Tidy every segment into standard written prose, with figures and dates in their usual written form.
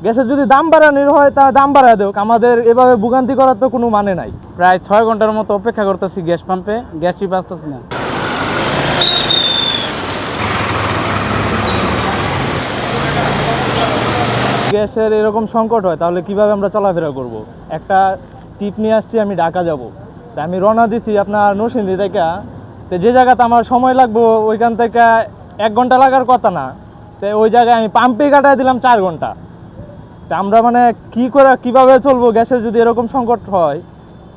গ্যাসের যদি দাম বাড়ানোর হয় তা দাম বাড়ায় দেওক, আমাদের এভাবে ভোগান্তি করার তো কোনো মানে নাই। প্রায় 6 ঘন্টার মতো অপেক্ষা করতেছি গ্যাস পাম্পে, গ্যাসই পাচ্ছি না। গ্যাসের এরকম সংকট হয় তাহলে কিভাবে আমরা চলাফেরা করব? একটা টিপ নিয়ে আসছি, আমি ঢাকা যাব, তা আমি রওনা দিছি আপনার নরসিংদী থেকে। তো যে জায়গাতে আমার সময় লাগবে ওইখান থেকে 1 ঘন্টা লাগার কথা না, তো ওই জায়গায় আমি পাম্পে কাটায় দিলাম 4 ঘন্টা। তা আমরা মানে কিভাবে চলবো? গ্যাসের যদি এরকম সংকট হয়,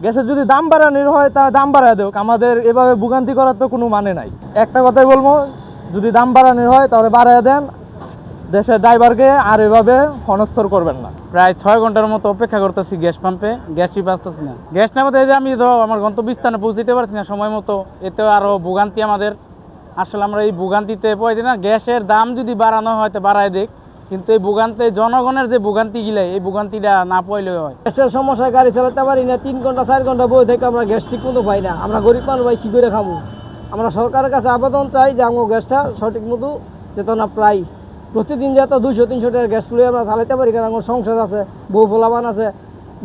গ্যাসের যদি দাম বাড়ানোর হয় তা দাম বাড়ায় দেওক, আমাদের এভাবে ভোগান্তি করার তো কোনো মানে নাই। একটা কথাই বলবো, যদি দাম বাড়ানোর হয় তাহলে বাড়ায় দেন, দেশের ড্রাইভারকে আর এভাবে হনস্থর করবেন না। প্রায় 6 ঘন্টার মতো অপেক্ষা করতেছি গ্যাস পাম্পে, গ্যাসই পাচ্ছি না। গ্যাস না পাতে যে আমি তো আমার গন্তব্যস্থানে পৌঁছতে পারছি না সময় মতো, এতেও আরও ভোগান্তি আমাদের। আসলে আমরা এই ভোগান্তিতে পড়ে না, গ্যাসের দাম যদি বাড়ানো হয় তো বাড়ায় দেখ, কিন্তু এই ভোগান্তি জনগণের যে ভোগান্তিগুলো, এই ভোগান্তিটা না পড়লেও হয়। গ্যাসের সমস্যায় গাড়ি চালাতে পারি না, 3 ঘন্টা 4 ঘন্টা বই থেকে আমরা গ্যাস ঠিক মতো পাই না। আমরা গরিব মানুষ ভাই, কী করে খাবো? আমরা সরকারের কাছে আবেদন চাই যে আমার গ্যাসটা সঠিক মতো যেত না, প্রায় প্রতিদিন যাতে 200-300 টাকার গ্যাস তুলে আমরা চালাতে পারি, কারণ আমার সংসার আছে, বউ পোলাবান আছে,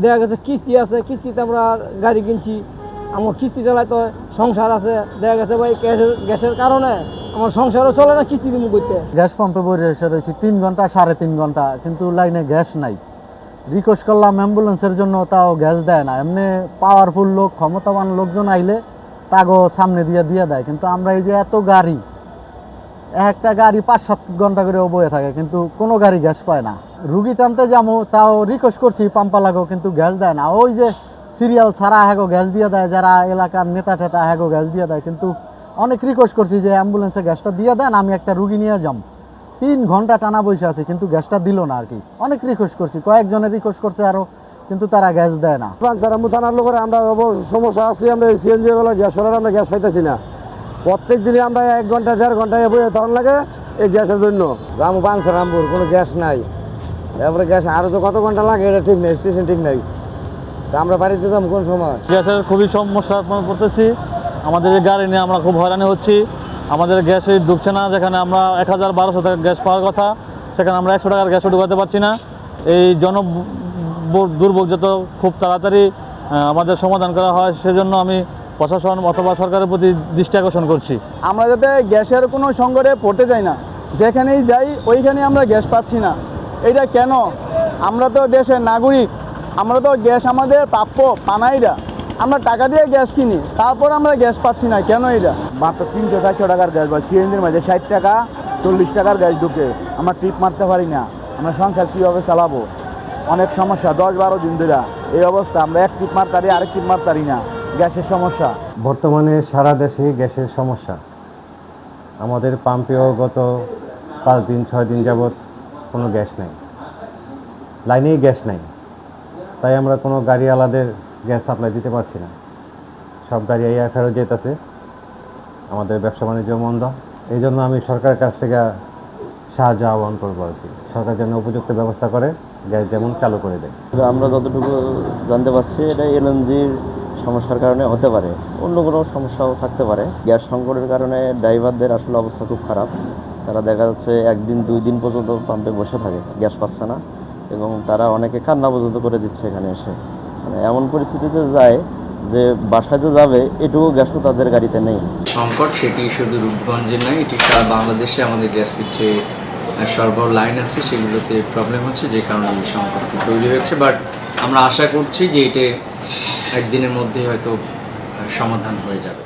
দেখা গেছে কিস্তি আছে, কিস্তিতে আমরা গাড়ি কিনছি, আমার কিস্তি চালাইতে হয়, সংসার আছে, দেখা গেছে ভাই গ্যাসের কারণে আমার সংসারও চলে না, কিস্তি দিমু করতে। গ্যাস পাম্পে বসে রয়েছি 3 ঘন্টা 3.5 ঘন্টা, কিন্তু লাইনে গ্যাস নাই। রিকোয়েস্ট করলাম অ্যাম্বুলেন্সের জন্য, তাও গ্যাস দেয় না। এমনি পাওয়ারফুল লোক, ক্ষমতাবান লোকজন আইলে তাগো সামনে দিয়ে দেয়, কিন্তু আমরা এই যে এত গাড়ি, একটা গাড়ি 5-7 ঘন্টা করে বয়ে থাকে, কিন্তু কোনো গাড়ি গ্যাস পায় না। রুগী টানতে যাবো, তাও রিকোয়েস্ট করছি পাম্পা লাগো, কিন্তু গ্যাস দেয় না। ওই যে সিরিয়াল ছাড়া হ্যাগো গ্যাস দিয়ে দেয়, যারা এলাকার নেতা টেতা হ্যাগো গ্যাস দিয়ে দেয়, কিন্তু অনেক রিকোয়েস্ট করছি যে অ্যাম্বুলেন্সে গ্যাসটা দিয়ে দেন, আমি একটা রুগী নিয়ে যাম। 3 ঘন্টা টানা বসে আছে, কিন্তু গ্যাসটা দিল না আর কি। অনেক রিকোয়েস্ট করছি, কয়েকজনের রিকোয়েস্ট করছে আরও, কিন্তু তারা গ্যাস দেয় না। থানার লোকের আমরা সমস্যা আছে, আমরা সিএনজি গ্যাস সরার আমরা গ্যাস পাইতেছি না। প্রত্যেক দিনে আমরা 1 ঘন্টা 1.5 ঘন্টা বইয়ে তখন লাগে এই গ্যাসের জন্য। রামপুর কোনো গ্যাস নাই, তারপরে গ্যাস আরও তো কত ঘন্টা লাগে এটা ঠিক নেই, স্টেশন ঠিক নাই। তা আমরা বাড়িতে যাবো কোন সময়? গ্যাসের খুবই সমস্যার পড়তেছি। আমাদের এই গাড়ি নিয়ে আমরা খুব হয়রানি হচ্ছি। আমাদের গ্যাসে ঢুকছে না, যেখানে আমরা 1000-1200 টাকার গ্যাস পাওয়ার কথা, সেখানে আমরা 100 টাকার গ্যাসও ঢুকাতে পারছি না। এই দুর্ভোগ যত খুব তাড়াতাড়ি আমাদের সমাধান করা হয়, সেজন্য আমি প্রশাসন অথবা সরকারের প্রতি দৃষ্টি আকর্ষণ করছি। আমরা যাতে গ্যাসের কোনো সংকটে পড়তে যাই না, যেখানেই যাই ওইখানে আমরা গ্যাস পাচ্ছি না। এটা কেন? আমরা তো দেশের নাগরিক, আমরা তো গ্যাস আমাদের প্রাপ্য, পানাইরা আমরা টাকা দিয়ে গ্যাস কিনি, তারপর আমরা গ্যাস পাচ্ছি না কেন? এটা মাত্র 300-400 টাকার গ্যাস বা সিএনজির মাঝে 60 টাকা 40 টাকার গ্যাস ঢুকে, আমরা ট্রিপ মারতে পারি না। আমরা সংসার কীভাবে চালাবো? অনেক সমস্যা, 10-12 দিন ধরে এই অবস্থা। আমরা এক ট্রিপ মারতারি, আরেক ট্রিপ মারতারি না, গ্যাসের সমস্যা। বর্তমানে সারা দেশে গ্যাসের সমস্যা। আমাদের পাম্পেও গত 5-6 দিন যাবৎ কোনো গ্যাস নাই, লাইনেই গ্যাস নাই। তাই আমরা কোনো গাড়িওয়ালাদের গ্যাস সাপ্লাই দিতে পারছি না। সব গাড়ি আইয়া ফেরত যেতেছে, আমাদের ব্যবসা বাণিজ্য মন্দ। এই জন্য আমি সরকারের কাছ থেকে সাহায্য আহ্বান করবো আর কি, সরকার যেন উপযুক্ত ব্যবস্থা করে গ্যাস যেমন চালু করে দেয়। আমরা যতটুকু জানতে পারছি, এটা এলএনজির সমস্যার কারণে হতে পারে, অন্য কোনো সমস্যাও থাকতে পারে। গ্যাস সংকটের কারণে ড্রাইভারদের আসলে অবস্থা খুব খারাপ। তারা দেখা যাচ্ছে 1 দিন 2 দিন পর্যন্ত পাম্পে বসে থাকে, গ্যাস পাচ্ছে না, এবং তারা অনেকে কান্না পর্যন্ত করে দিচ্ছে এখানে এসে। মানে এমন পরিস্থিতিতে যায় যে বাসায় যে যাবে এটুকু গ্যাসও তাদের গাড়িতে নেই। সংকট সেটি শুধু রূপগঞ্জে নয়, এটি সারা বাংলাদেশে আমাদের গ্যাসের যে সরবরাহ লাইন আছে সেগুলোতে প্রবলেম হচ্ছে, যে কারণে এই সংকটটি তৈরি হয়েছে। বাট আমরা আশা করছি যে এটা একদিনের মধ্যেই হয়তো সমাধান হয়ে যাবে।